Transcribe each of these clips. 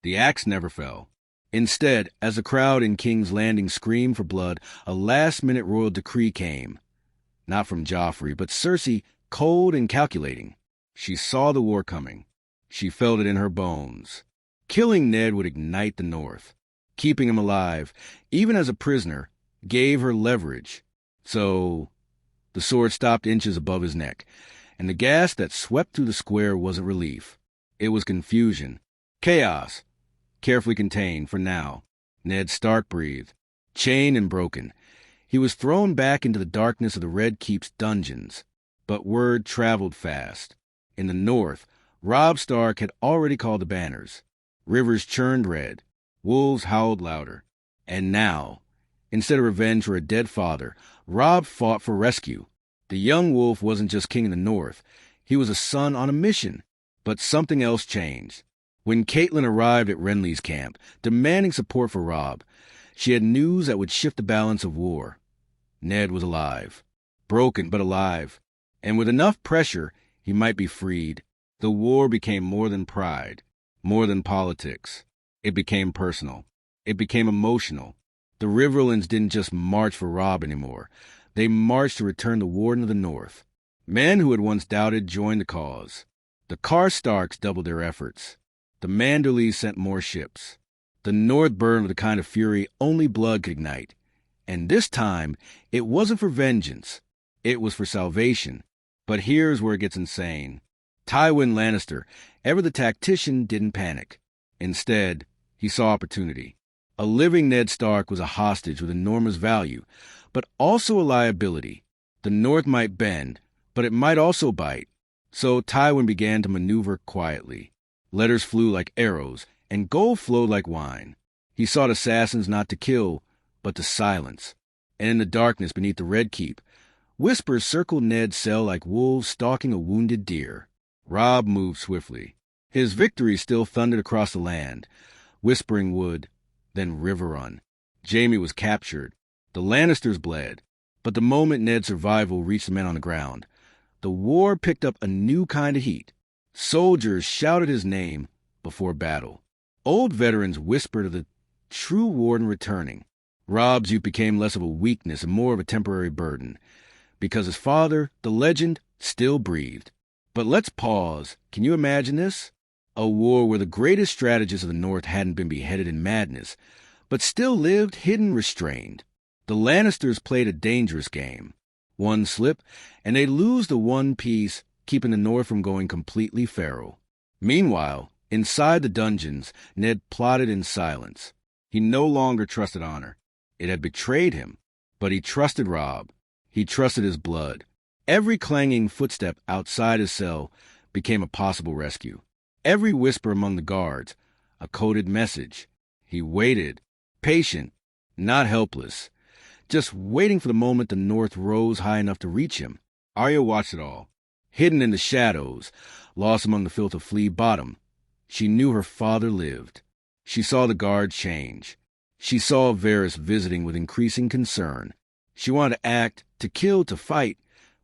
The axe never fell. Instead, as the crowd in King's Landing screamed for blood, a last-minute royal decree came. Not from Joffrey, but Cersei, cold and calculating. She saw the war coming. She felt it in her bones. Killing Ned would ignite the North. Keeping him alive, even as a prisoner, gave her leverage. So the sword stopped inches above his neck, and the gas that swept through the square wasn't relief. It was confusion. Chaos. Carefully contained, for now. Ned Stark breathed. Chained and broken. He was thrown back into the darkness of the Red Keep's dungeons. But word traveled fast. In the north, Robb Stark had already called the banners. Rivers churned red. Wolves howled louder. And now, instead of revenge for a dead father, Robb fought for rescue. The young wolf wasn't just king in the north. He was a son on a mission. But something else changed. When Catelyn arrived at Renly's camp, demanding support for Robb, she had news that would shift the balance of war. Ned was alive. Broken, but alive. And with enough pressure, he might be freed. The war became more than pride, more than politics. It became personal. It became emotional. The Riverlands didn't just march for Robb anymore. They marched to return the Warden of the North. Men who had once doubted joined the cause. The Karstarks doubled their efforts. The Manderleys sent more ships. The North burned with the kind of fury only blood could ignite. And this time, it wasn't for vengeance. It was for salvation. But here's where it gets insane. Tywin Lannister, ever the tactician, didn't panic. Instead, he saw opportunity. A living Ned Stark was a hostage with enormous value, but also a liability. The North might bend, but it might also bite. So Tywin began to maneuver quietly. Letters flew like arrows, and gold flowed like wine. He sought assassins not to kill, but to silence. And in the darkness beneath the Red Keep, whispers circled Ned's cell like wolves stalking a wounded deer. Robb moved swiftly. His victory still thundered across the land. Whispering Wood, then Riverrun. Jaime was captured. The Lannisters bled. But the moment Ned's survival reached the men on the ground, the war picked up a new kind of heat. Soldiers shouted his name before battle. Old veterans whispered of the true warden returning. Robb's youth became less of a weakness and more of a temporary burden, because his father, the legend, still breathed. But let's pause. Can you imagine this? A war where the greatest strategists of the North hadn't been beheaded in madness, but still lived hidden, restrained. The Lannisters played a dangerous game. One slip, and they'd lose the one piece keeping the North from going completely feral. Meanwhile, inside the dungeons, Ned plotted in silence. He no longer trusted honor. It had betrayed him, but he trusted Robb. He trusted his blood. Every clanging footstep outside his cell became a possible rescue. Every whisper among the guards, a coded message. He waited, patient, not helpless, just waiting for the moment the North rose high enough to reach him. Arya watched it all. Hidden in the shadows, lost among the filth of Flea Bottom, she knew her father lived. She saw the guards change. She saw Varys visiting with increasing concern. She wanted to act, to kill, to fight,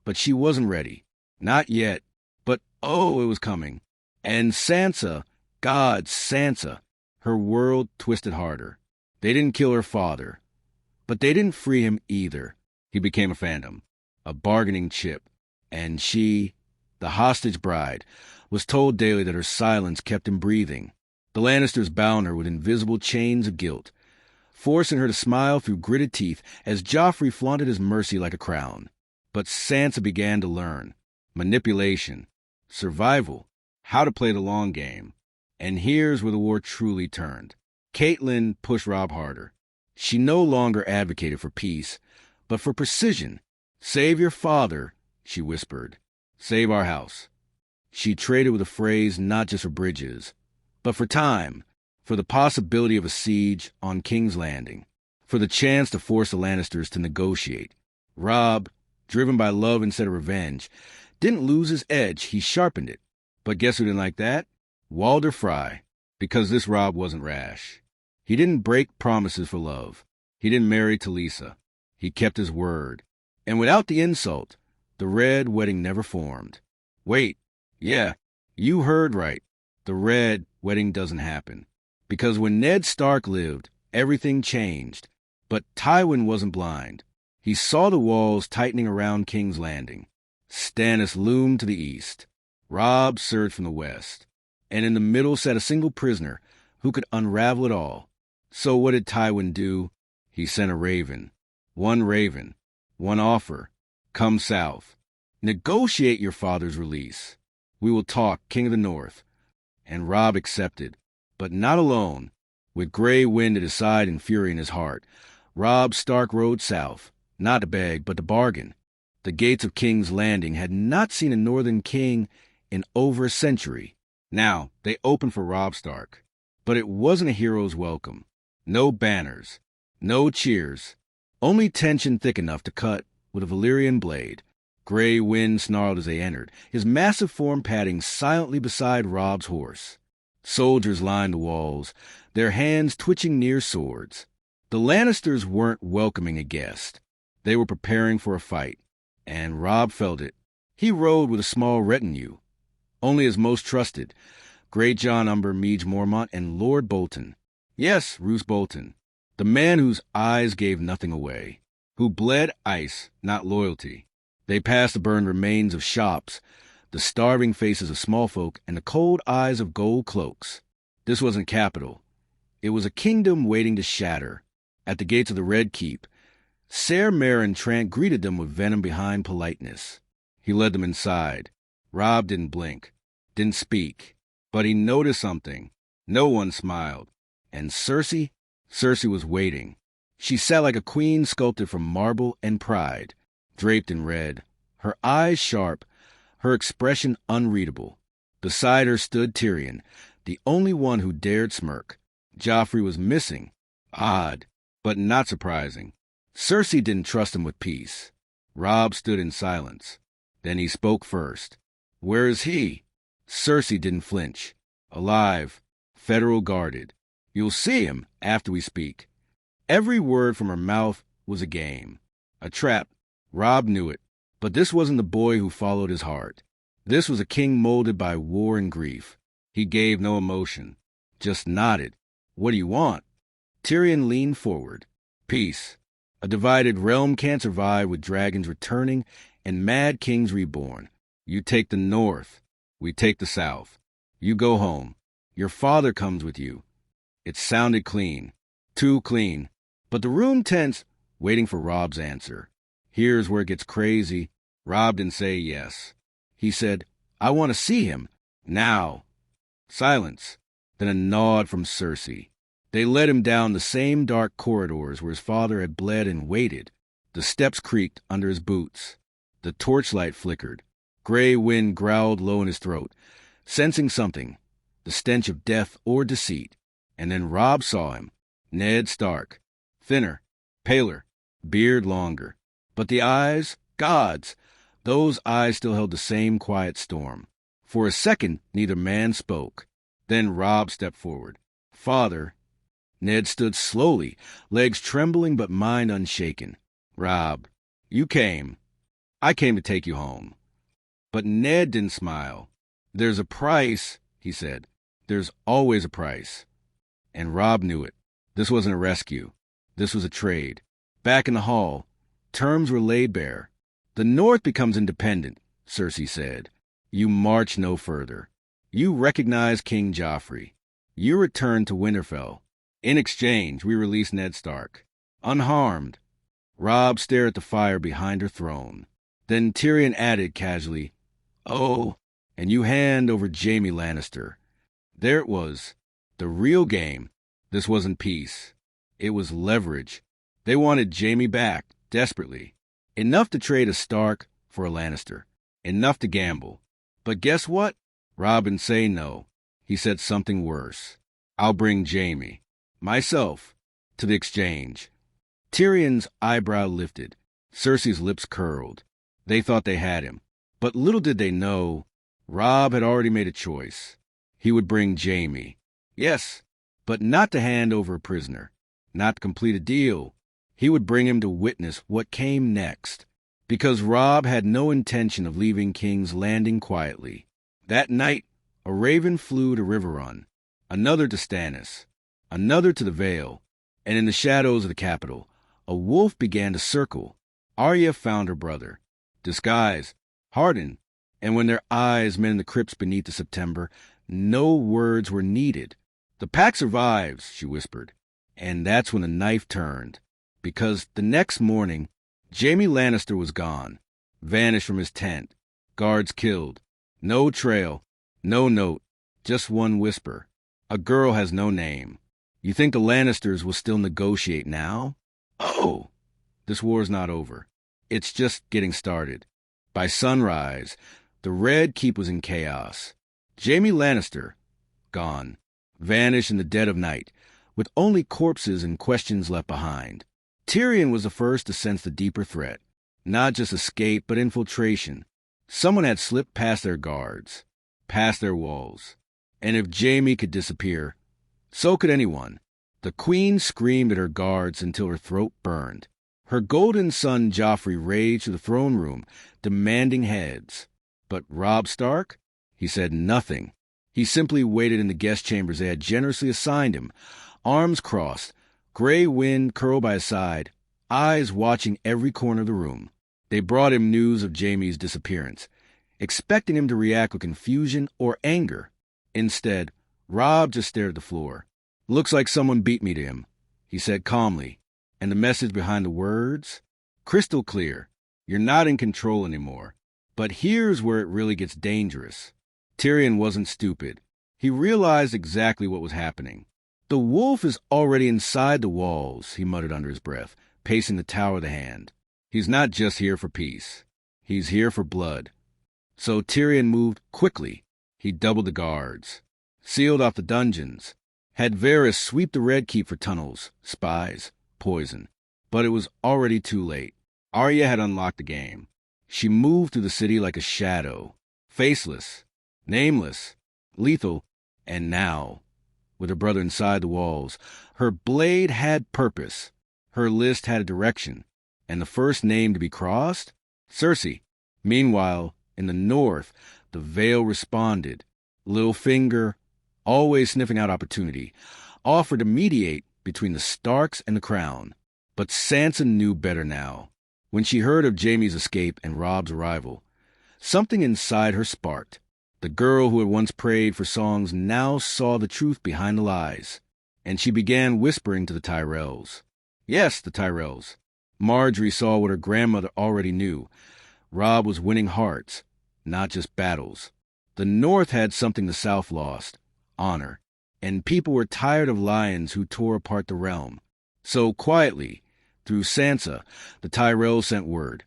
but she wasn't ready. Not yet. But oh, it was coming. And Sansa, God, Sansa, her world twisted harder. They didn't kill her father, but they didn't free him either. He became a phantom, a bargaining chip, and she, the hostage bride, was told daily that her silence kept him breathing. The Lannisters bound her with invisible chains of guilt, forcing her to smile through gritted teeth as Joffrey flaunted his mercy like a crown. But Sansa began to learn. Manipulation, survival, how to play the long game. And here's where the war truly turned. Catelyn pushed Robb harder. She no longer advocated for peace, but for precision. Save your father, she whispered. Save our house. She traded with a phrase not just for bridges, but for time, for the possibility of a siege on King's Landing, for the chance to force the Lannisters to negotiate. Robb, driven by love instead of revenge, didn't lose his edge, he sharpened it. But guess who didn't like that? Walder Frey, because this Robb wasn't rash. He didn't break promises for love. He didn't marry Talisa. He kept his word. And without the insult, the Red Wedding never formed. Wait, yeah, you heard right. The Red Wedding doesn't happen. Because when Ned Stark lived, everything changed. But Tywin wasn't blind. He saw the walls tightening around King's Landing. Stannis loomed to the east. Robb surged from the west. And in the middle sat a single prisoner who could unravel it all. So what did Tywin do? He sent a raven. One offer. Come south. Negotiate your father's release. We will talk, King of the North. And Robb accepted, but not alone. With gray wind at his side and fury in his heart, Robb Stark rode south, not to beg, but to bargain. The gates of King's Landing had not seen a northern king in over a century. Now they opened for Robb Stark. But it wasn't a hero's welcome. No banners, no cheers, only tension thick enough to cut with a Valyrian blade. Gray wind snarled as they entered, his massive form padding silently beside Robb's horse. Soldiers lined the walls, their hands twitching near swords. The Lannisters weren't welcoming a guest. They were preparing for a fight, and Robb felt it. He rode with a small retinue, only his most trusted, Great John Umber, Meege Mormont, and Lord Bolton. Yes, Roose Bolton, the man whose eyes gave nothing away, who bled ice, not loyalty. They passed the burned remains of shops, the starving faces of small folk, and the cold eyes of gold cloaks. This wasn't capital. It was a kingdom waiting to shatter. At the gates of the Red Keep, Ser Meryn Trant greeted them with venom behind politeness. He led them inside. Robb didn't blink, didn't speak. But he noticed something. No one smiled. And Cersei was waiting. She sat like a queen sculpted from marble and pride, draped in red, her eyes sharp, her expression unreadable. Beside her stood Tyrion, the only one who dared smirk. Joffrey was missing. Odd, but not surprising. Cersei didn't trust him with peace. Robb stood in silence. Then he spoke first. Where is he? Cersei didn't flinch. Alive, federal guarded. You'll see him after we speak. Every word from her mouth was a game, a trap. Robb knew it, but this wasn't the boy who followed his heart. This was a king molded by war and grief. He gave no emotion, just nodded. What do you want? Tyrion leaned forward. Peace. A divided realm can't survive with dragons returning and mad kings reborn. You take the north. We take the south. You go home. Your father comes with you. It sounded clean. Too clean. But the room tensed, waiting for Robb's answer. Here's where it gets crazy. Robb didn't say yes. He said, I want to see him. Now. Silence. Then a nod from Cersei. They led him down the same dark corridors where his father had bled and waited. The steps creaked under his boots. The torchlight flickered. Gray wind growled low in his throat, sensing something, the stench of death or deceit. And then Robb saw him, Ned Stark, thinner, paler, beard longer. But the eyes, gods, those eyes still held the same quiet storm. For a second, neither man spoke. Then Robb stepped forward. Father. Ned stood slowly, legs trembling but mind unshaken. Robb, you came. I came to take you home. But Ned didn't smile. There's a price, he said. There's always a price. And Robb knew it. This wasn't a rescue. This was a trade. Back in the hall, terms were laid bare. The North becomes independent, Cersei said. You march no further. You recognize King Joffrey. You return to Winterfell. In exchange, we release Ned Stark. Unharmed. Robb stared at the fire behind her throne. Then Tyrion added casually, Oh, and you hand over Jaime Lannister. There it was. The real game. This wasn't peace. It was leverage. They wanted Jaime back, desperately. Enough to trade a Stark for a Lannister. Enough to gamble. But guess what? Robb didn't say no. He said something worse. I'll bring Jaime. Myself. To the exchange. Tyrion's eyebrow lifted. Cersei's lips curled. They thought they had him. But little did they know, Robb had already made a choice. He would bring Jaime. Yes, but not to hand over a prisoner. Not to complete a deal. He would bring him to witness what came next. Because Robb had no intention of leaving King's Landing quietly. That night, a raven flew to Riverrun. Another to Stannis. another to the Vale, and in the shadows of the capital, a wolf began to circle. Arya found her brother, disguised, hardened, and when their eyes met in the crypts beneath the September, no words were needed. "The pack survives," she whispered, and that's when the knife turned, because the next morning, Jaime Lannister was gone, vanished from his tent, guards killed, no trail, no note, just one whisper. A girl has no name. You think the Lannisters will still negotiate now? Oh! This war's not over. It's just getting started. By sunrise, the Red Keep was in chaos. Jaime Lannister, gone, vanished in the dead of night, with only corpses and questions left behind. Tyrion was the first to sense the deeper threat. Not just escape, but infiltration. Someone had slipped past their guards, past their walls. And if Jaime could disappear, so could anyone. The queen screamed at her guards until her throat burned. Her golden son Joffrey raged to the throne room, demanding heads. But Robb Stark? He said nothing. He simply waited in the guest chambers they had generously assigned him, arms crossed, gray wind curled by his side, eyes watching every corner of the room. They brought him news of Jaime's disappearance, expecting him to react with confusion or anger. Instead, Robb just stared at the floor. "Looks like someone beat me to him," he said calmly, and the message behind the words? Crystal clear. You're not in control anymore. But here's where it really gets dangerous. Tyrion wasn't stupid. He realized exactly what was happening. "The wolf is already inside the walls," he muttered under his breath, pacing the Tower of the Hand. "He's not just here for peace. He's here for blood." So Tyrion moved quickly. He doubled the guards, sealed off the dungeons, had Varys sweep the Red Keep for tunnels, spies, poison. But it was already too late. Arya had unlocked the game. She moved through the city like a shadow, faceless, nameless, lethal, and now, with her brother inside the walls, her blade had purpose, her list had a direction, and the first name to be crossed? Cersei. Meanwhile, in the north, the Vale responded. Littlefinger, always sniffing out opportunity, offered to mediate between the Starks and the Crown. But Sansa knew better now. When she heard of Jaime's escape and Robb's arrival, something inside her sparked. The girl who had once prayed for songs now saw the truth behind the lies, and she began whispering to the Tyrells. Yes, the Tyrells. Marjorie saw what her grandmother already knew. Robb was winning hearts, not just battles. The North had something the South lost, honor, and people were tired of lions who tore apart the realm. So quietly, through Sansa, the Tyrells sent word.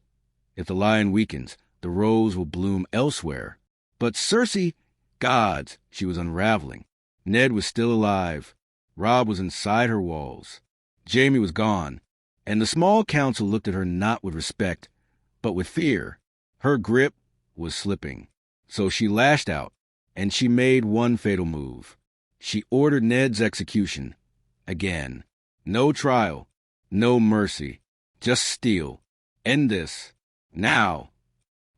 If the lion weakens, the rose will bloom elsewhere. But Cersei, gods, she was unraveling. Ned was still alive. Robb was inside her walls. Jaime was gone, and the small council looked at her not with respect, but with fear. Her grip was slipping. So she lashed out, and she made one fatal move. She ordered Ned's execution. Again. No trial. No mercy. Just steel. End this. Now.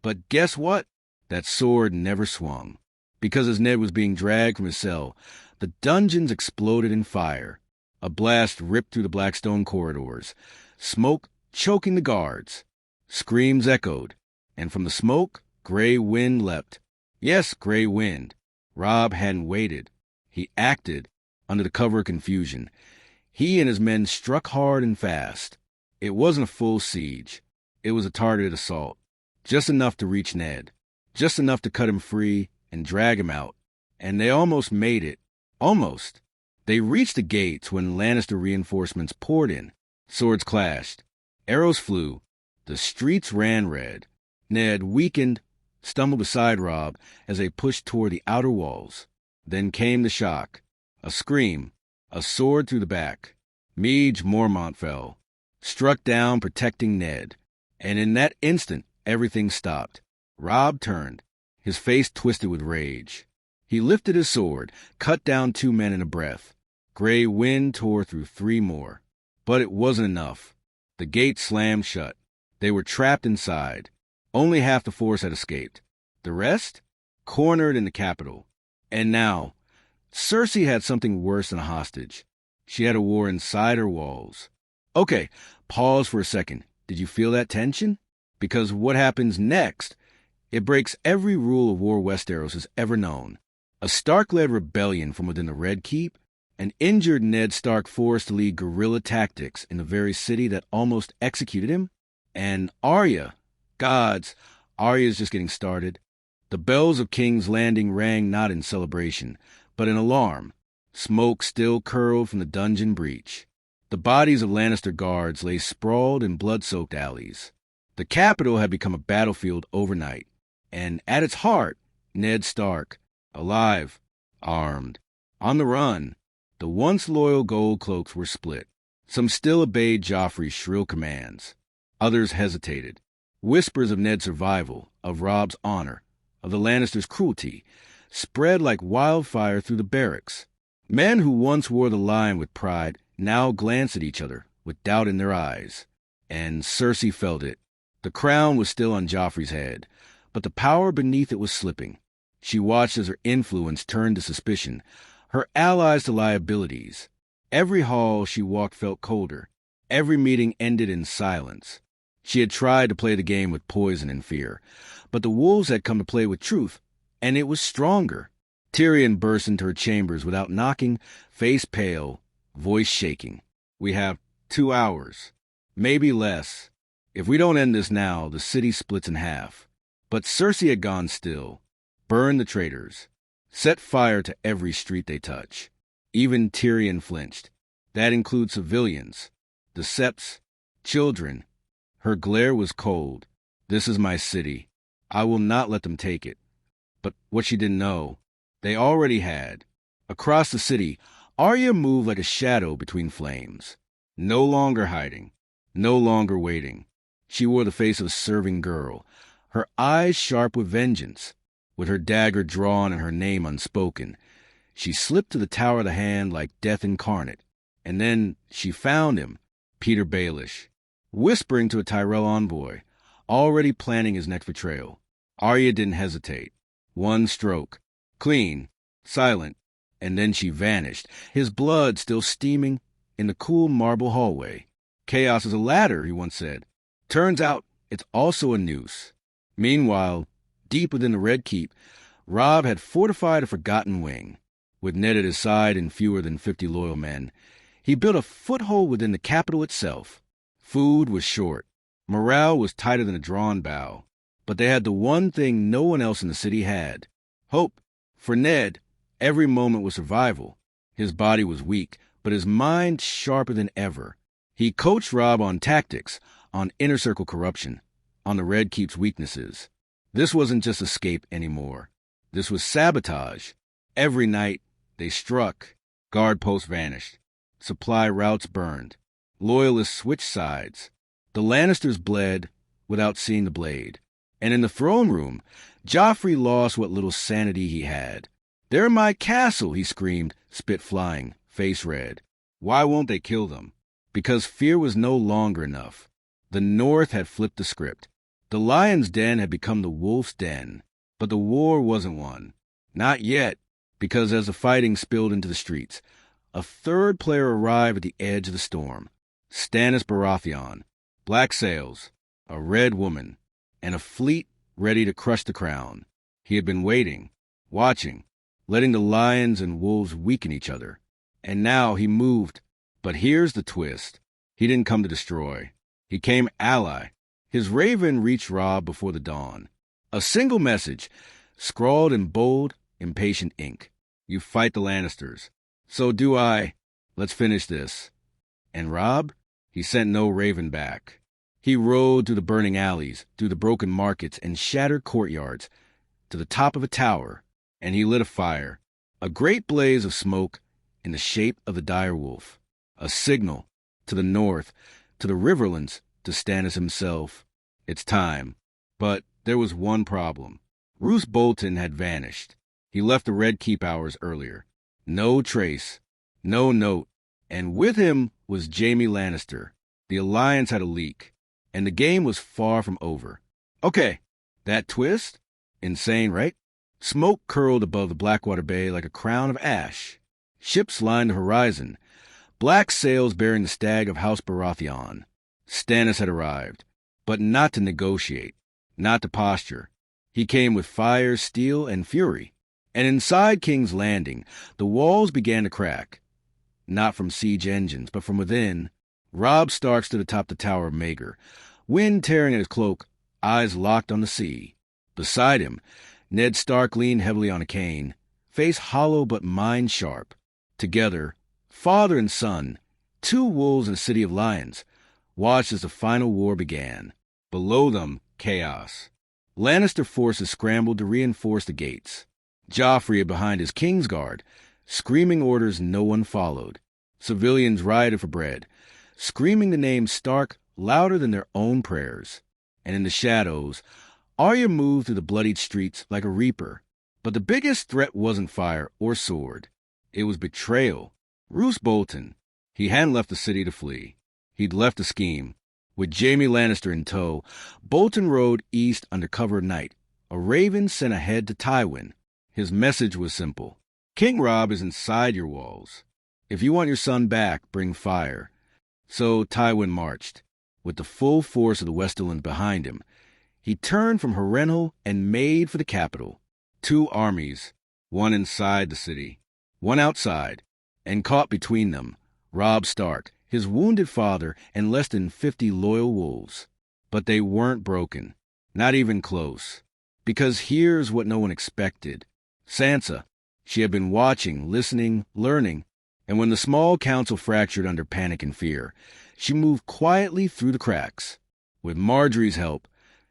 But guess what? That sword never swung. Because as Ned was being dragged from his cell, the dungeons exploded in fire. A blast ripped through the black stone corridors, smoke choking the guards. Screams echoed, and from the smoke, gray wind leapt. Yes, gray wind. Robb hadn't waited. He acted under the cover of confusion. He and his men struck hard and fast. It wasn't a full siege. It was a targeted assault. Just enough to reach Ned. Just enough to cut him free and drag him out. And they almost made it. Almost. They reached the gates when Lannister reinforcements poured in. Swords clashed. Arrows flew. The streets ran red. Ned, weakened, stumbled beside Robb as they pushed toward the outer walls. Then came the shock. A scream. A sword through the back. Meage Mormont fell, struck down protecting Ned. And in that instant, everything stopped. Robb turned, his face twisted with rage. He lifted his sword, cut down 2 men in a breath. Gray wind tore through 3 more. But it wasn't enough. The gate slammed shut. They were trapped inside. Only half the force had escaped. The rest? Cornered in the capital. And now, Cersei had something worse than a hostage. She had a war inside her walls. Okay, pause for a second. Did you feel that tension? Because what happens next, it breaks every rule of War Westeros has ever known. A Stark-led rebellion from within the Red Keep, an injured Ned Stark forced to lead guerrilla tactics in the very city that almost executed him, and Arya. Gods, Arya's just getting started. The bells of King's Landing rang not in celebration, but in alarm. Smoke still curled from the dungeon breach. The bodies of Lannister guards lay sprawled in blood-soaked alleys. The capital had become a battlefield overnight, and at its heart, Ned Stark, alive, armed, on the run. The once loyal gold cloaks were split. Some still obeyed Joffrey's shrill commands. Others hesitated. Whispers of Ned's survival, of Robb's honor, of the Lannisters' cruelty, spread like wildfire through the barracks. Men who once wore the lion with pride now glanced at each other with doubt in their eyes. And Cersei felt it. The crown was still on Joffrey's head, but the power beneath it was slipping. She watched as her influence turned to suspicion, her allies to liabilities. Every hall she walked felt colder. Every meeting ended in silence. She had tried to play the game with poison and fear, but the wolves had come to play with truth, and it was stronger. Tyrion burst into her chambers without knocking, face pale, voice shaking. "We have 2 hours, maybe less. If we don't end this now, the city splits in half." But Cersei had gone still. Burn the traitors. Set fire to every street they touch. Even Tyrion flinched. That includes civilians, the septs, children. Her glare was cold. "This is my city. I will not let them take it." But what she didn't know, they already had. Across the city, Arya moved like a shadow between flames. No longer hiding. No longer waiting. She wore the face of a serving girl, her eyes sharp with vengeance, with her dagger drawn and her name unspoken. She slipped to the Tower of the Hand like death incarnate. And then she found him, Peter Baelish, whispering to a Tyrell envoy, already planning his next betrayal. Arya didn't hesitate. One stroke. Clean. Silent. And then she vanished, his blood still steaming in the cool marble hallway. "Chaos is a ladder," he once said. Turns out it's also a noose. Meanwhile, deep within the Red Keep, Robb had fortified a forgotten wing. With Ned at his side and fewer than 50 loyal men, he built a foothold within the capital itself. Food was short. Morale was tighter than a drawn bow. But they had the one thing no one else in the city had: hope. For Ned, every moment was survival. His body was weak, but his mind sharper than ever. He coached Robb on tactics, on inner circle corruption, on the Red Keep's weaknesses. This wasn't just escape anymore. This was sabotage. Every night, they struck. Guard posts vanished. Supply routes burned. Loyalists switched sides. The Lannisters bled without seeing the blade. And in the throne room, Joffrey lost what little sanity he had. "They're in my castle," he screamed, spit flying, face red. Why won't they kill them? Because fear was no longer enough. The North had flipped the script. The lion's den had become the wolf's den. But the war wasn't won. Not yet, because as the fighting spilled into the streets, a third player arrived at the edge of the storm. Stannis Baratheon. Black sails, a red woman, and a fleet ready to crush the crown. He had been waiting, watching, letting the lions and wolves weaken each other. And now he moved. But here's the twist. He didn't come to destroy. He came ally. His raven reached Robb before the dawn. A single message, scrawled in bold, impatient ink. "You fight the Lannisters. So do I. Let's finish this." And Robb? He sent no raven back. He rode through the burning alleys, through the broken markets and shattered courtyards, to the top of a tower, and he lit a fire, a great blaze of smoke in the shape of the dire wolf, a signal to the north, to the Riverlands, to Stannis himself. It's time. But there was one problem. Roose Bolton had vanished. He left the Red Keep hours earlier. No trace, no note, and with him was Jaime Lannister. The alliance had a leak, and the game was far from over. Okay, that twist? Insane, right? Smoke curled above the Blackwater Bay like a crown of ash. Ships lined the horizon, Black sails bearing the stag of House Baratheon. Stannis had arrived, but not to negotiate, not to posture. He came with fire, steel, and fury. And inside King's Landing, the walls began to crack. Not from siege engines, but from within. Robb Stark stood atop the tower of Maegor, wind tearing at his cloak, eyes locked on the sea. Beside him, Ned Stark leaned heavily on a cane, face hollow but mind sharp. Together, father and son, two wolves in a city of lions, watched as the final war began. Below them, chaos. Lannister forces scrambled to reinforce the gates. Joffrey behind his Kingsguard, screaming orders no one followed. Civilians rioted for bread, screaming the name Stark louder than their own prayers. And in the shadows, Arya moved through the bloodied streets like a reaper. But the biggest threat wasn't fire or sword. It was betrayal. Roose Bolton. He hadn't left the city to flee. He'd left a scheme. With Jaime Lannister in tow, Bolton rode east under cover of night. A raven sent ahead to Tywin. His message was simple. King Robb is inside your walls. If you want your son back, bring fire. So Tywin marched, with the full force of the Westerlands behind him. He turned from Harrenhal and made for the capital. Two armies, one inside the city, one outside, and caught between them, Robb Stark, his wounded father, and less than 50 loyal wolves. But they weren't broken, not even close. Because here's what no one expected. Sansa, she had been watching, listening, learning, and when the small council fractured under panic and fear, she moved quietly through the cracks. With Marjorie's help,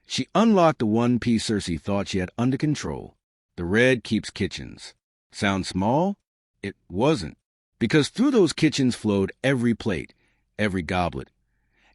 she unlocked the one piece Cersei thought she had under control. The Red Keep's kitchens. Sound small? It wasn't. Because through those kitchens flowed every plate, every goblet,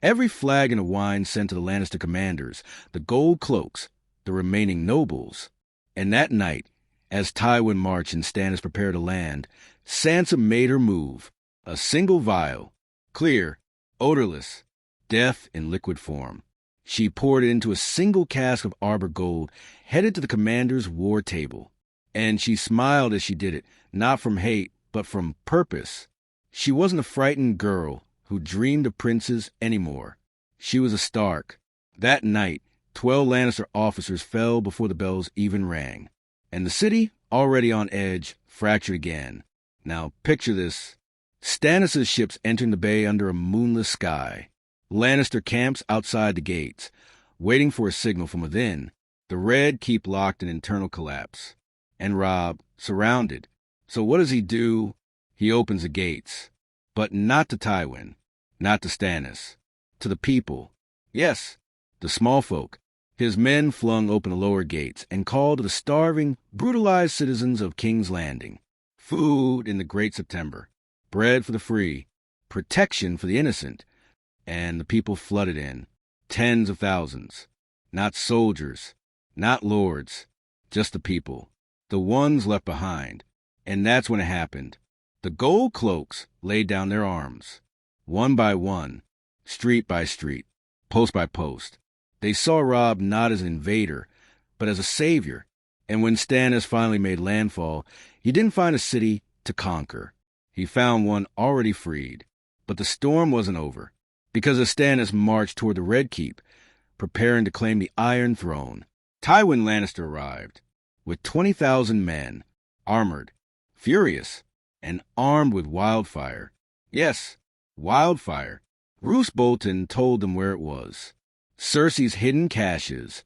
every flagon of wine sent to the Lannister commanders, the gold cloaks, the remaining nobles. And that night, as Tywin marched and Stannis prepared to land, Sansa made her move. A single vial, clear, odorless, death in liquid form. She poured it into a single cask of Arbor gold, headed to the commander's war table. And she smiled as she did it, not from hate, but from purpose. She wasn't a frightened girl who dreamed of princes anymore. She was a Stark. That night, 12 Lannister officers fell before the bells even rang. And the city, already on edge, fractured again. Now picture this. Stannis' ships entering the bay under a moonless sky. Lannister camps outside the gates, waiting for a signal from within. The Red Keep locked in internal collapse. And Robb, surrounded. So what does he do? He opens the gates. But not to Tywin, not to Stannis. To the people. Yes, the small folk. His men flung open the lower gates and called to the starving, brutalized citizens of King's Landing. Food in the great September. Bread for the free. Protection for the innocent. And the people flooded in. Tens of thousands. Not soldiers. Not lords. Just the people. The ones left behind. And that's when it happened. The gold cloaks laid down their arms. One by one. Street by street. Post by post. They saw Robb not as an invader, but as a savior. And when Stannis finally made landfall, he didn't find a city to conquer. He found one already freed. But the storm wasn't over. Because as Stannis marched toward the Red Keep, preparing to claim the Iron Throne, Tywin Lannister arrived, with 20,000 men, armored, furious, and armed with wildfire. Yes, wildfire. Roose Bolton told them where it was. Cersei's hidden caches,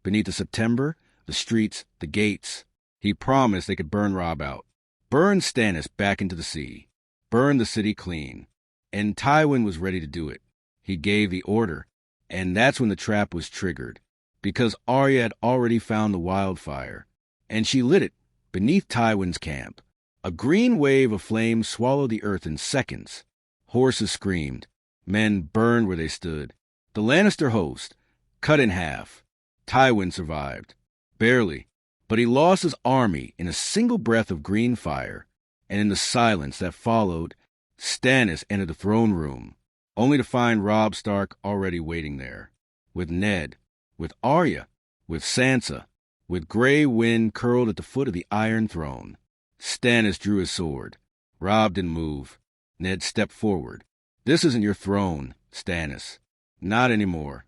beneath the September, the streets, the gates. He promised they could burn Robb out, burn Stannis back into the sea, burn the city clean. And Tywin was ready to do it. He gave the order, and that's when the trap was triggered, because Arya had already found the wildfire, and she lit it beneath Tywin's camp. A green wave of flame swallowed the earth in seconds. Horses screamed. Men burned where they stood. The Lannister host, cut in half. Tywin survived. Barely. But he lost his army in a single breath of green fire. And in the silence that followed, Stannis entered the throne room, only to find Robb Stark already waiting there. With Ned. With Arya. With Sansa. With Grey Wind curled at the foot of the Iron Throne. Stannis drew his sword. Robb didn't move. Ned stepped forward. "This isn't your throne, Stannis. Not anymore."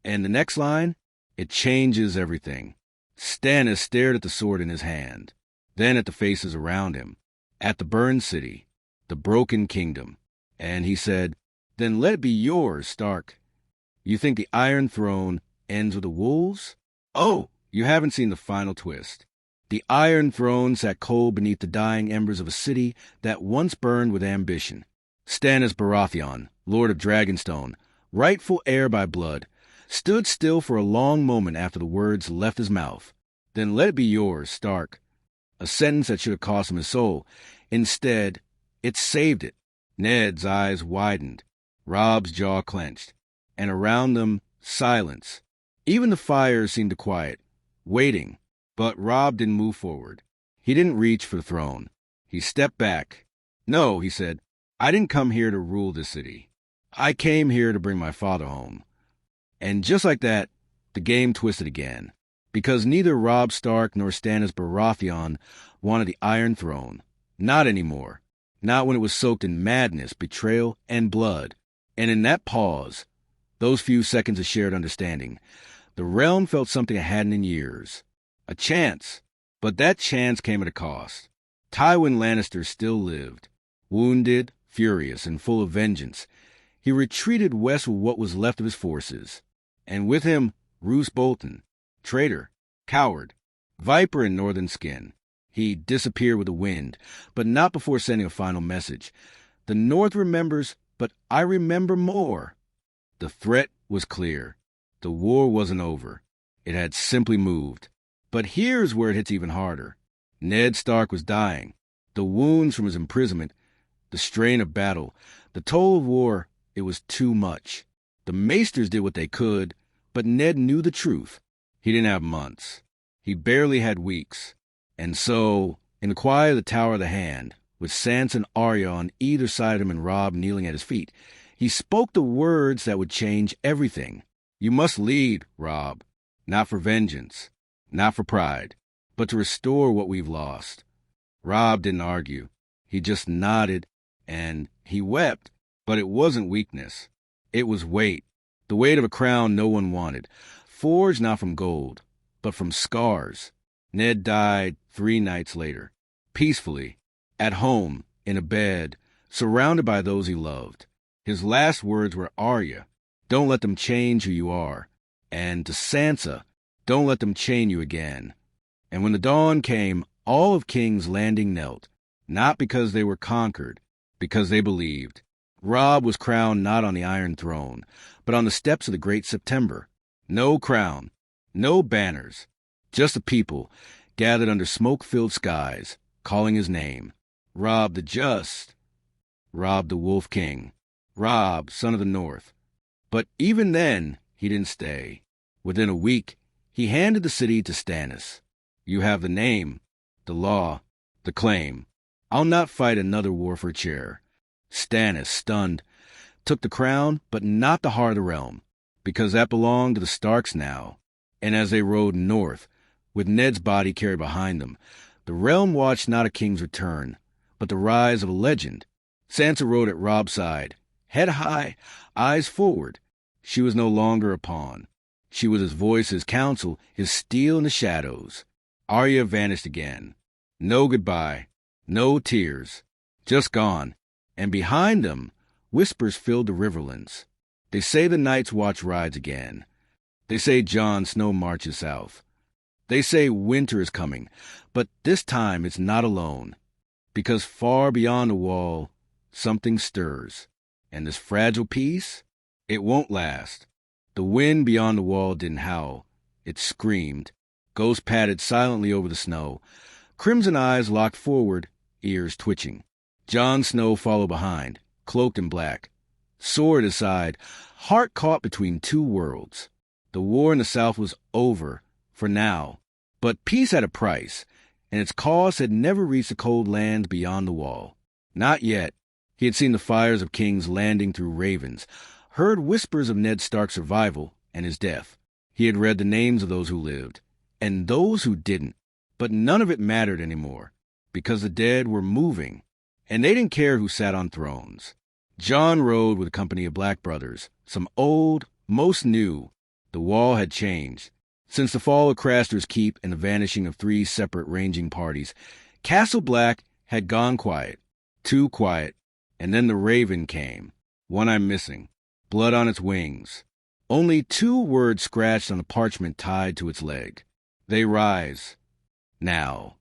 And the next line? It changes everything. Stannis stared at the sword in his hand, then at the faces around him, at the burned city, the broken kingdom, and he said, "Then let it be yours, Stark. You think the Iron Throne ends with the wolves? Oh, you haven't seen the final twist. The Iron Throne sat cold beneath the dying embers of a city that once burned with ambition. Stannis Baratheon, Lord of Dragonstone, rightful heir by blood, stood still for a long moment after the words left his mouth. Then let it be yours, Stark. A sentence that should have cost him his soul. Instead, it saved it. Ned's eyes widened. Robb's jaw clenched. And around them, silence. Even the fire seemed to quiet, waiting. But Robb didn't move forward. He didn't reach for the throne. He stepped back. "No," he said, "I didn't come here to rule this city. I came here to bring my father home." And just like that, the game twisted again, because neither Robb Stark nor Stannis Baratheon wanted the Iron Throne. Not anymore. Not when it was soaked in madness, betrayal, and blood. And in that pause, those few seconds of shared understanding, the realm felt something it hadn't in years. A chance. But that chance came at a cost. Tywin Lannister still lived. Wounded, furious, and full of vengeance, he retreated west with what was left of his forces. And with him, Roose Bolton, traitor, coward, viper in northern skin. He disappeared with the wind, but not before sending a final message. The North remembers, but I remember more. The threat was clear. The war wasn't over. It had simply moved. But here's where it hits even harder. Ned Stark was dying. The wounds from his imprisonment, the strain of battle, the toll of war, it was too much. The Maesters did what they could, but Ned knew the truth. He didn't have months. He barely had weeks. And so, in the quiet of the Tower of the Hand, with Sansa and Arya on either side of him and Robb kneeling at his feet, he spoke the words that would change everything. "You must lead, Robb. Not for vengeance, not for pride, but to restore what we've lost." Robb didn't argue. He just nodded, and he wept. But it wasn't weakness. It was weight. The weight of a crown no one wanted, forged not from gold, but from scars. Ned died 3 nights later, peacefully, at home, in a bed, surrounded by those he loved. His last words were, "Arya, don't let them change who you are." And to Sansa, "Don't let them chain you again." And when the dawn came, all of King's Landing knelt, not because they were conquered, because they believed. Robb was crowned not on the Iron Throne, but on the steps of the Great September. No crown, no banners, just a people gathered under smoke-filled skies, calling his name. Robb the Just, Robb the Wolf King, Robb, son of the North. But even then, he didn't stay. Within a week, he handed the city to Stannis. "You have the name, the law, the claim. I'll not fight another war for a chair." Stannis, stunned, took the crown, but not the heart of the realm, because that belonged to the Starks now. And as they rode north, with Ned's body carried behind them, the realm watched not a king's return, but the rise of a legend. Sansa rode at Robb's side, head high, eyes forward. She was no longer a pawn. She was his voice, his counsel, his steel in the shadows. Arya vanished again. No goodbye, no tears, just gone. And behind them, whispers filled the riverlands. They say the Night's Watch rides again. They say Jon Snow marches south. They say winter is coming, but this time it's not alone. Because far beyond the wall, something stirs. And this fragile peace, it won't last. The wind beyond the wall didn't howl. It screamed. Ghosts padded silently over the snow. Crimson eyes locked forward, ears twitching. Jon Snow followed behind, cloaked in black. Sword aside, heart caught between 2 worlds. The war in the south was over, for now. But peace had a price, and its cost had never reached the cold lands beyond the wall. Not yet. He had seen the fires of King's Landing through ravens, heard whispers of Ned Stark's survival and his death. He had read the names of those who lived, and those who didn't. But none of it mattered anymore, because the dead were moving, And they didn't care who sat on thrones. Jon rode with a company of black brothers, some old, most new. The wall had changed. Since the fall of Craster's Keep and the vanishing of 3 separate ranging parties, Castle Black had gone quiet, too quiet, and then the Raven came, one I'm missing, blood on its wings. Only 2 words scratched on a parchment tied to its leg. They rise. Now.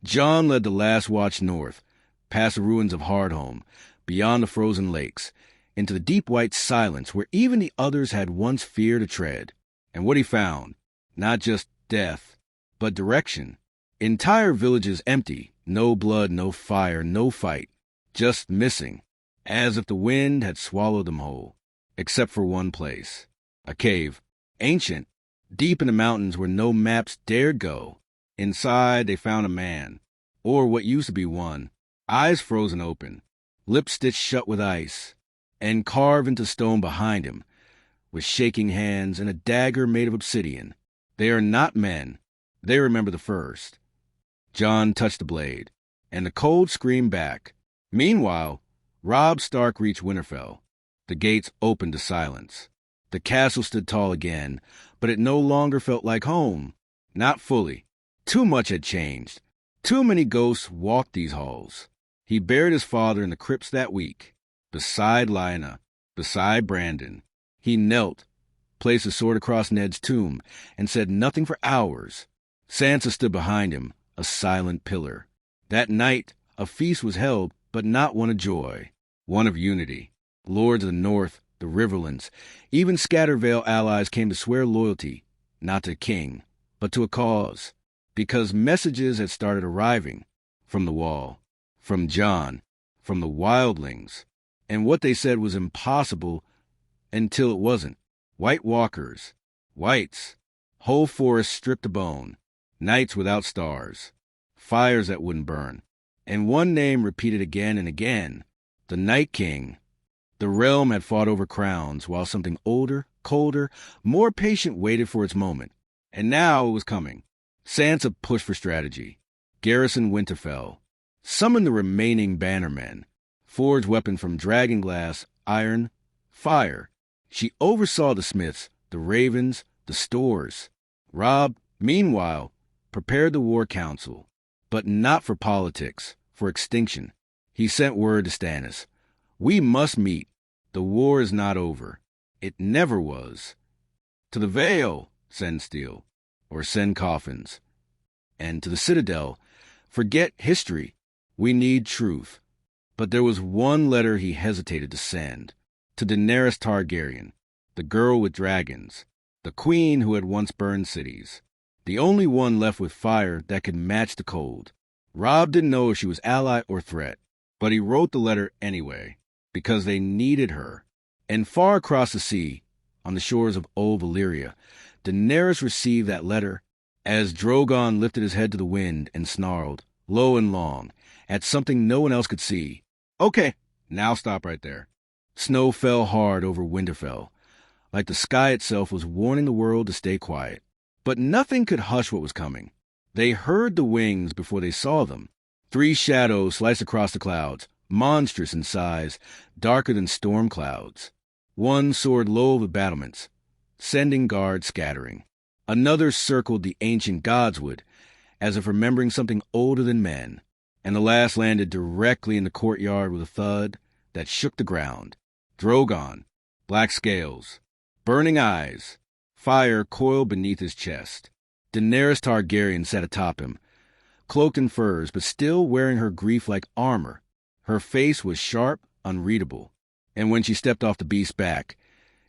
Jon led the last watch north, past the ruins of Hardhome, beyond the frozen lakes, into the deep white silence where even the others had once feared to tread. And what he found, not just death, but direction. Entire villages empty, no blood, no fire, no fight, just missing, as if the wind had swallowed them whole, except for one place. A cave, ancient, deep in the mountains where no maps dared go. Inside they found a man, or what used to be one, eyes frozen open, lips stitched shut with ice, and carved into stone behind him, with shaking hands and a dagger made of obsidian. They are not men. They remember the first. Jon touched the blade, and the cold screamed back. Meanwhile, Robb Stark reached Winterfell. The gates opened to silence. The castle stood tall again, but it no longer felt like home. Not fully. Too much had changed. Too many ghosts walked these halls. He buried his father in the crypts that week, beside Lyanna, beside Brandon. He knelt, placed a sword across Ned's tomb, and said nothing for hours. Sansa stood behind him, a silent pillar. That night, a feast was held, but not one of joy, one of unity. Lords of the North, the Riverlands, even Scattervale allies came to swear loyalty, not to a king, but to a cause, because messages had started arriving from the Wall, from Jon, from the wildlings, and what they said was impossible until it wasn't. White walkers, whites, whole forests stripped to bone, nights without stars, fires that wouldn't burn, and one name repeated again and again, the Night King. The realm had fought over crowns, while something older, colder, more patient waited for its moment. And now it was coming. Sansa pushed for strategy. Garrison Winterfell. Summon the remaining bannermen. Forge weapons from dragonglass, iron, fire. She oversaw the smiths, the ravens, the stores. Robb, meanwhile, prepared the war council, but not for politics, for extinction. He sent word to Stannis. We must meet. The war is not over. It never was. To the Vale, send steel, or send coffins. And to the Citadel, forget history. We need truth. But there was one letter he hesitated to send. To Daenerys Targaryen, the girl with dragons, the queen who had once burned cities, the only one left with fire that could match the cold. Robb didn't know if she was ally or threat, but he wrote the letter anyway, because they needed her. And far across the sea, on the shores of old Valyria, Daenerys received that letter as Drogon lifted his head to the wind and snarled, low and long, at something no one else could see. Okay, now stop right there. Snow fell hard over Winterfell, like the sky itself was warning the world to stay quiet. But nothing could hush what was coming. They heard the wings before they saw them. 3 shadows sliced across the clouds, monstrous in size, darker than storm clouds. One soared low over the battlements, sending guards scattering. Another circled the ancient godswood, as if remembering something older than men. And the last landed directly in the courtyard with a thud that shook the ground. Drogon, black scales, burning eyes, fire coiled beneath his chest. Daenerys Targaryen sat atop him, cloaked in furs, but still wearing her grief like armor. Her face was sharp, unreadable, and when she stepped off the beast's back,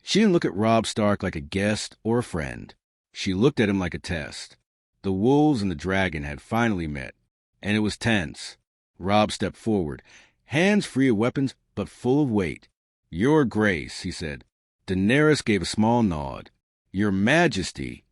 she didn't look at Robb Stark like a guest or a friend. She looked at him like a test. The wolves and the dragon had finally met, and it was tense. Robb stepped forward, hands free of weapons, but full of weight. Your Grace, he said. Daenerys gave a small nod. Your Majesty.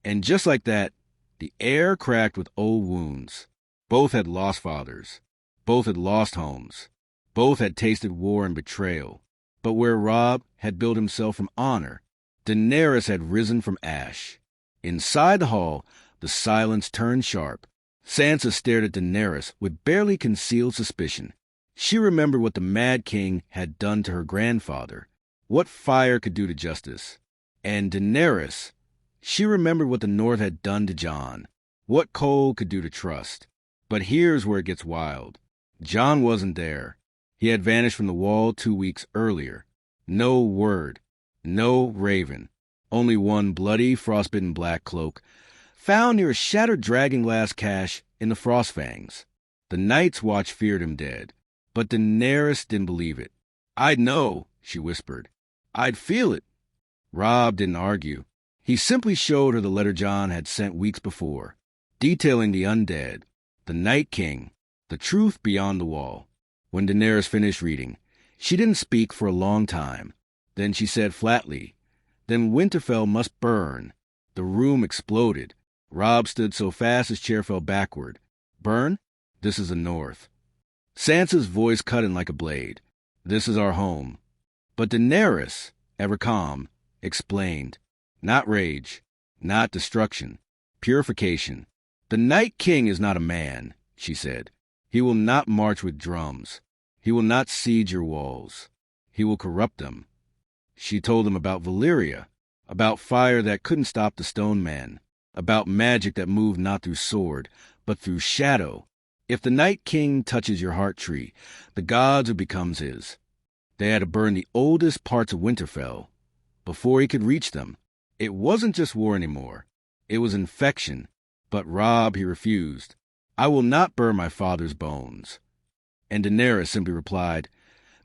And just like that, the air cracked with old wounds. Both had lost fathers. Both had lost homes. Both had tasted war and betrayal. But where Robb had built himself from honor, Daenerys had risen from ash. Inside the hall, the silence turned sharp. Sansa stared at Daenerys with barely concealed suspicion. She remembered what the Mad King had done to her grandfather, what fire could do to justice. And Daenerys, she remembered what the North had done to Jon, what cold could do to trust. But here's where it gets wild. Jon wasn't there. He had vanished from the wall 2 weeks earlier. No word. No raven. Only one bloody, frostbitten black cloak, found near a shattered dragonglass cache in the Frostfangs. The Night's Watch feared him dead, but Daenerys didn't believe it. "I'd know," she whispered. "I'd feel it." Robb didn't argue. He simply showed her the letter Jon had sent weeks before, detailing the undead, the Night King, the truth beyond the wall. When Daenerys finished reading, she didn't speak for a long time. Then she said flatly, "Then Winterfell must burn." The room exploded. Robb stood so fast his chair fell backward. "Burn? This is the North." Sansa's voice cut in like a blade. "This is our home." But Daenerys, ever calm, explained. Not rage, not destruction, purification. "The Night King is not a man," she said. "He will not march with drums. He will not siege your walls. He will corrupt them." She told him about Valyria, about fire that couldn't stop the stone man, about magic that moved not through sword, but through shadow. If the Night King touches your heart tree, the gods will become his. They had to burn the oldest parts of Winterfell before he could reach them. It wasn't just war anymore. It was infection. But Robb, he refused. "I will not burn my father's bones." And Daenerys simply replied,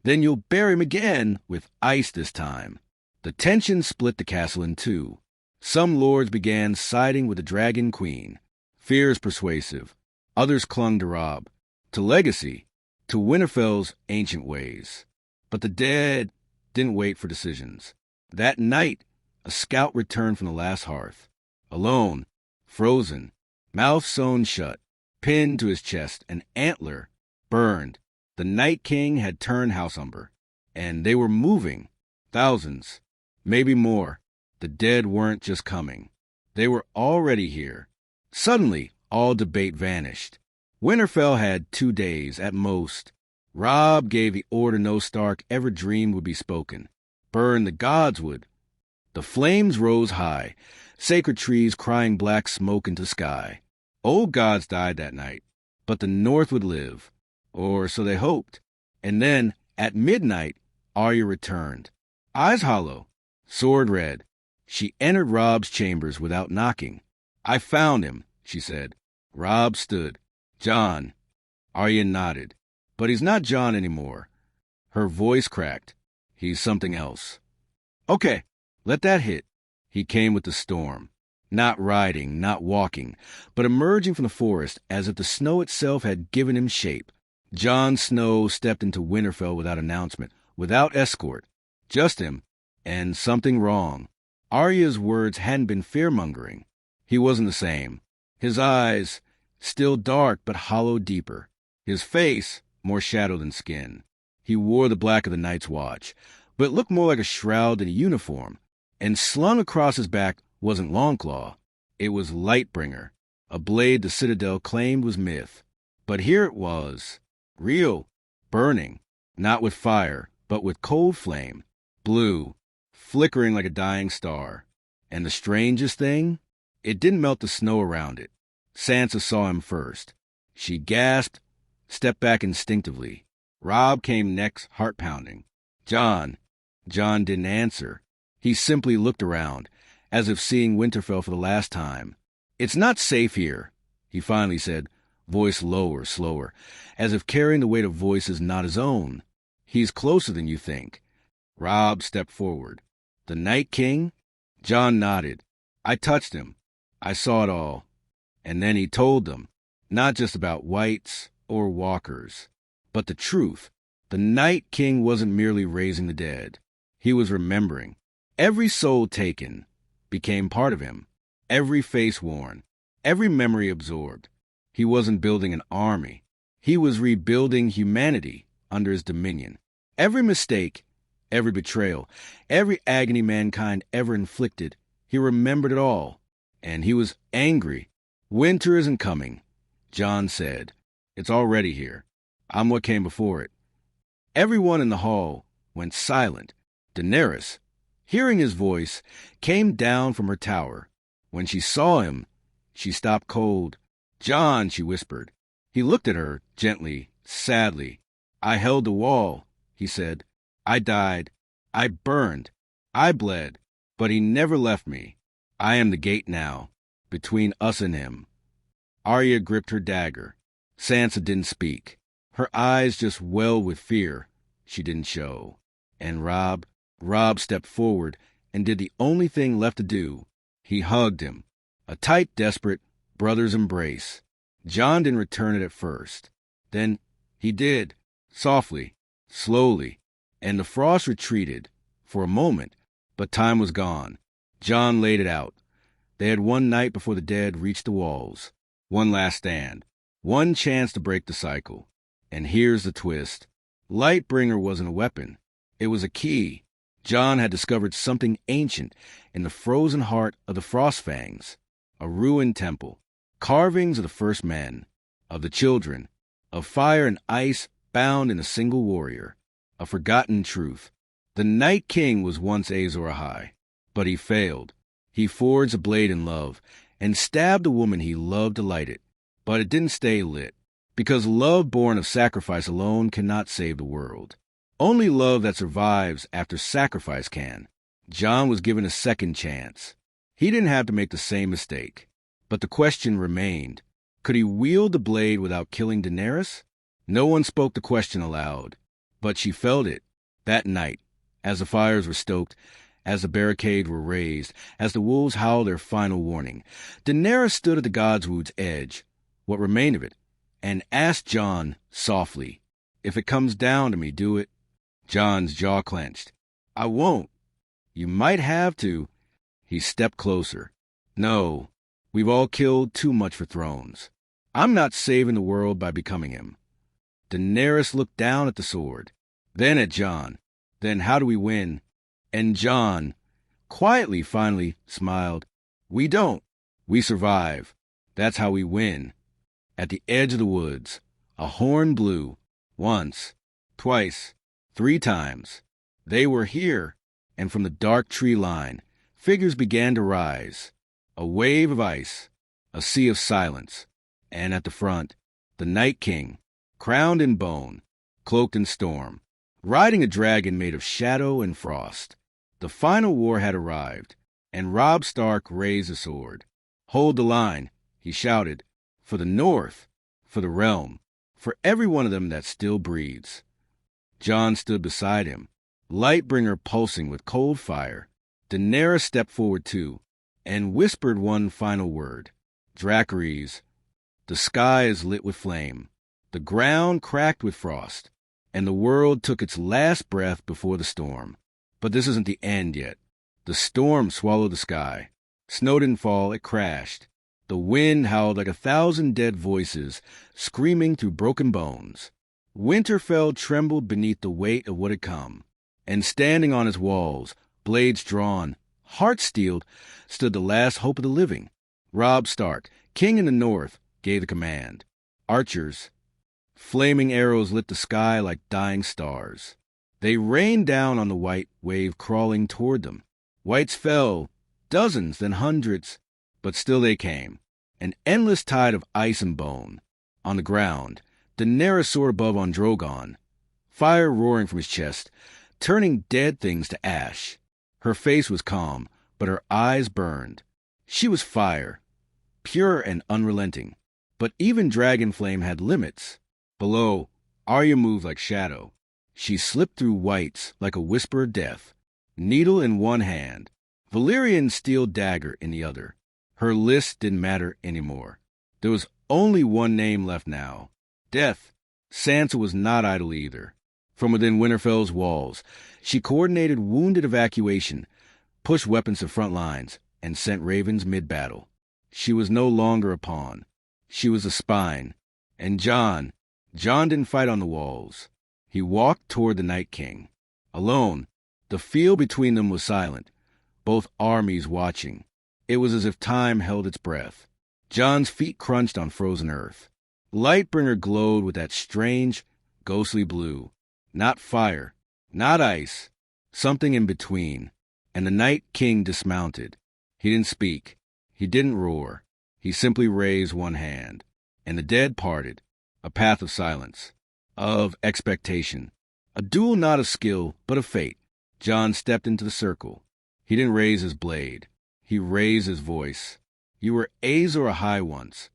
"Then you'll bury him again, with ice this time." The tension split the castle in two. Some lords began siding with the Dragon Queen. Fears persuasive. Others clung to Robb, to legacy, to Winterfell's ancient ways. But the dead didn't wait for decisions. That night, a scout returned from the last hearth. Alone, frozen, mouth sewn shut, pinned to his chest, an antler burned. The Night King had turned house umber, and they were moving. Thousands, maybe more. The dead weren't just coming. They were already here. Suddenly, all debate vanished. Winterfell had 2 days, at most. Robb gave the order no Stark ever dreamed would be spoken. Burn the gods would. The flames rose high, sacred trees crying black smoke into sky. Old gods died that night, but the North would live. Or so they hoped. And then, at midnight, Arya returned. Eyes hollow, sword red. She entered Robb's chambers without knocking. "I found him," she said. Robb stood. "Jon." Arya nodded. "But he's not Jon anymore." Her voice cracked. "He's something else." "Okay, let that hit." He came with the storm. Not riding, not walking, but emerging from the forest as if the snow itself had given him shape. Jon Snow stepped into Winterfell without announcement, without escort. Just him, and something wrong. Arya's words hadn't been fear-mongering. He wasn't the same. His eyes, still dark but hollowed deeper. His face, more shadow than skin. He wore the black of the Night's Watch, but it looked more like a shroud than a uniform. And slung across his back wasn't Longclaw. It was Lightbringer, a blade the Citadel claimed was myth. But here it was, real, burning, not with fire, but with cold flame, blue, flickering like a dying star. And the strangest thing? It didn't melt the snow around it. Sansa saw him first. She gasped, stepped back instinctively. Robb came next, heart-pounding. "Jon." Jon didn't answer. He simply looked around, as if seeing Winterfell for the last time. "It's not safe here," he finally said, voice lower, slower, as if carrying the weight of voices not his own. "He's closer than you think." Robb stepped forward. "The Night King?" Jon nodded. "I touched him. I saw it all." And then he told them, not just about whites or walkers, but the truth. The Night King wasn't merely raising the dead. He was remembering. Every soul taken became part of him. Every face worn. Every memory absorbed. He wasn't building an army. He was rebuilding humanity under his dominion. Every mistake, every betrayal, every agony mankind ever inflicted, he remembered it all. And he was angry. "Winter isn't coming," Jon said. "It's already here. I'm what came before it. Everyone in the hall went silent. Daenerys, hearing his voice, came down from her tower. When she saw him, she stopped cold. "Jon," she whispered. He looked at her gently, sadly. "I held the wall," he said. "I died. I burned. I bled. But he never left me. I am the gate now, between us and him." Arya gripped her dagger. Sansa didn't speak. Her eyes just welled with fear. She didn't show. And Robb stepped forward and did the only thing left to do. He hugged him. A tight, desperate brother's embrace. Jon didn't return it at first. Then he did, softly, slowly, and the frost retreated for a moment, but time was gone. Jon laid it out. They had one night before the dead reached the walls. One last stand. One chance to break the cycle. And here's the twist. Lightbringer wasn't a weapon. It was a key. Jon had discovered something ancient in the frozen heart of the Frostfangs. A ruined temple. Carvings of the first men. Of the children. Of fire and ice bound in a single warrior. A forgotten truth. The Night King was once Azor Ahai, but he failed. He forged a blade in love and stabbed a woman he loved to light it. But it didn't stay lit, because love born of sacrifice alone cannot save the world. Only love that survives after sacrifice can. Jon was given a second chance. He didn't have to make the same mistake. But the question remained. Could he wield the blade without killing Daenerys? No one spoke the question aloud, but she felt it that night, as the fires were stoked, as the barricades were raised, as the wolves howled their final warning. Daenerys stood at the Godswood's edge, what remained of it, and asked Jon softly, "If it comes down to me, do it." Jon's jaw clenched. "I won't." "You might have to." He stepped closer. "No, we've all killed too much for thrones. I'm not saving the world by becoming him." Daenerys looked down at the sword, then at Jon. "Then how do we win?" And Jon, quietly finally, smiled. "We don't. We survive. That's how we win." At the edge of the woods, a horn blew. Once, twice, 3 times. They were here, and from the dark tree line, figures began to rise. A wave of ice, a sea of silence. And at the front, the Night King, crowned in bone, cloaked in storm, riding a dragon made of shadow and frost. The final war had arrived, and Robb Stark raised a sword. "Hold the line," he shouted, "for the North, for the realm, for every one of them that still breathes." Jon stood beside him, Lightbringer pulsing with cold fire. Daenerys stepped forward too, and whispered one final word. "Dracarys." The sky is lit with flame. The ground cracked with frost, and the world took its last breath before the storm. But this isn't the end yet. The storm swallowed the sky. Snow didn't fall, it crashed. The wind howled like 1,000 dead voices, screaming through broken bones. Winterfell trembled beneath the weight of what had come. And standing on its walls, blades drawn, hearts steeled, stood the last hope of the living. Robb Stark, king in the north, gave the command. Archers, flaming arrows lit the sky like dying stars. They rained down on the white wave crawling toward them. Whites fell, dozens, then hundreds, but still they came. An endless tide of ice and bone. On the ground, Daenerys soared above on Drogon, fire roaring from his chest, turning dead things to ash. Her face was calm, but her eyes burned. She was fire, pure and unrelenting. But even Dragonflame had limits. Below, Arya moved like shadow. She slipped through whites like a whisper of death, needle in one hand, Valyrian steel dagger in the other. Her list didn't matter anymore. There was only one name left now. Death. Sansa was not idle either. From within Winterfell's walls, she coordinated wounded evacuation, pushed weapons to front lines, and sent ravens mid-battle. She was no longer a pawn. She was a spine. And Jon didn't fight on the walls. He walked toward the Night King. Alone, the field between them was silent, both armies watching. It was as if time held its breath. Jon's feet crunched on frozen earth. Lightbringer glowed with that strange, ghostly blue. Not fire, not ice, something in between. And the Night King dismounted. He didn't speak. He didn't roar. He simply raised one hand. And the dead parted, a path of silence, of expectation. A duel not of skill, but of fate. Jon stepped into the circle. He didn't raise his blade. He raised his voice. You were Azor Ahai once.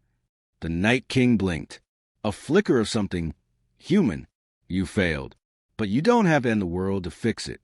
The Night King blinked. A flicker of something human. You failed. But you don't have to end the world to fix it.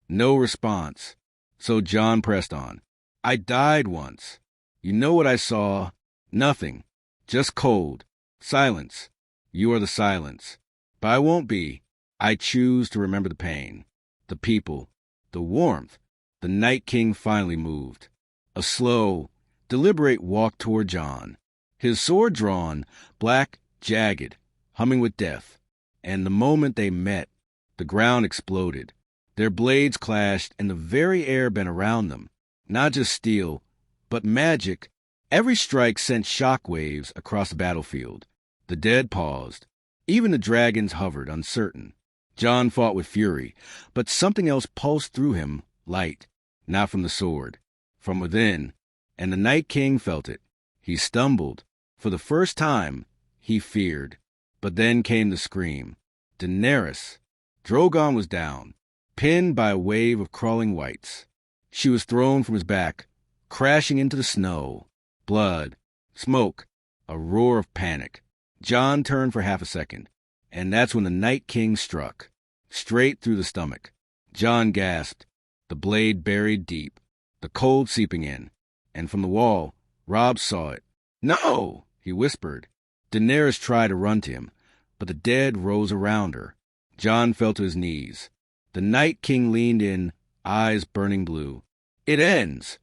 No response. So Jon pressed on. I died once. You know what I saw? Nothing. Just cold. Silence. You are the silence. But I won't be. I choose to remember the pain. The people. The warmth. The Night King finally moved. A slow, deliberate walk toward Jon. His sword drawn, black, jagged, humming with death. And the moment they met, the ground exploded. Their blades clashed, and the very air bent around them. Not just steel, but magic. Every strike sent shock waves across the battlefield. The dead paused. Even the dragons hovered, uncertain. Jon fought with fury, but something else pulsed through him, light, not from the sword, from within, and the Night King felt it. He stumbled. For the first time, he feared. But then came the scream. Daenerys. Drogon was down, pinned by a wave of crawling whites. She was thrown from his back, crashing into the snow. Blood, smoke, a roar of panic. Jon turned for half a second, and that's when the Night King struck. Straight through the stomach. Jon gasped, the blade buried deep, the cold seeping in. And from the wall, Robb saw it. No, he whispered. Daenerys tried to run to him, but the dead rose around her. Jon fell to his knees. The Night King leaned in, eyes burning blue. It ends,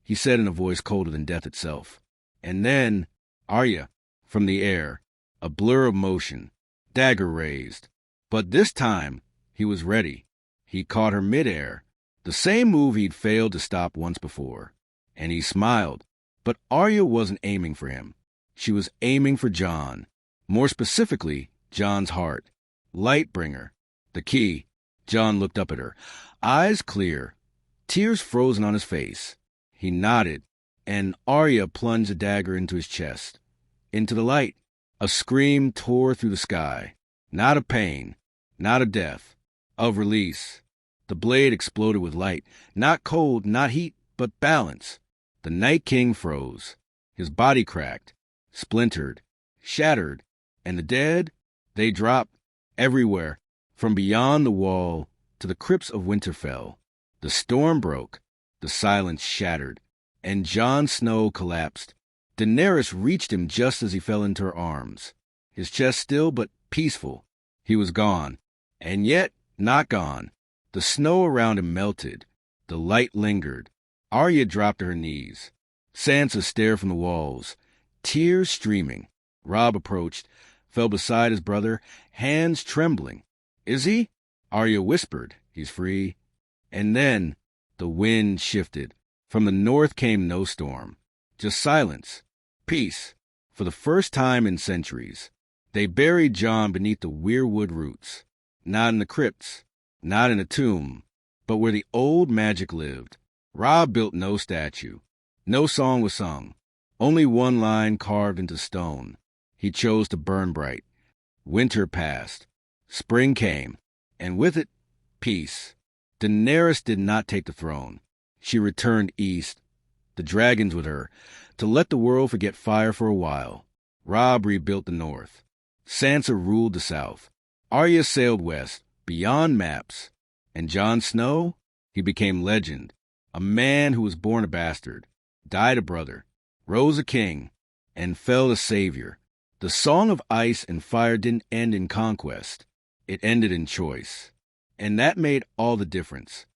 he said in a voice colder than death itself. And then, Arya, from the air, a blur of motion, dagger raised. But this time, he was ready. He caught her midair, the same move he'd failed to stop once before. And he smiled. But Arya wasn't aiming for him. She was aiming for Jon. More specifically, Jon's heart. Lightbringer. The key. Jon looked up at her, eyes clear, tears frozen on his face. He nodded, and Arya plunged a dagger into his chest. Into the light. A scream tore through the sky. Not of pain, not of death, of release. The blade exploded with light. Not cold, not heat, but balance. The Night King froze. His body cracked, splintered, shattered. And the dead, they dropped everywhere, from beyond the wall to the crypts of Winterfell. The storm broke, the silence shattered, and Jon Snow collapsed. Daenerys reached him just as he fell into her arms. His chest still but peaceful. He was gone, and yet not gone. The snow around him melted. The light lingered. Arya dropped to her knees. Sansa stared from the walls, tears streaming. Robb approached, fell beside his brother, hands trembling. Is he? Arya whispered. He's free. And then the wind shifted. From the north came no storm, just silence, peace, for the first time in centuries. They buried Jon beneath the weirwood roots, not in the crypts, not in a tomb, but where the old magic lived. Robb built no statue. No song was sung. Only one line carved into stone. He chose to burn bright. Winter passed. Spring came, and with it, peace. Daenerys did not take the throne. She returned east, the dragons with her, to let the world forget fire for a while. Robb rebuilt the north. Sansa ruled the south. Arya sailed west, beyond maps. And Jon Snow? He became legend. A man who was born a bastard, died a brother, rose a king, and fell a savior. The song of ice and fire didn't end in conquest. It ended in choice. And that made all the difference.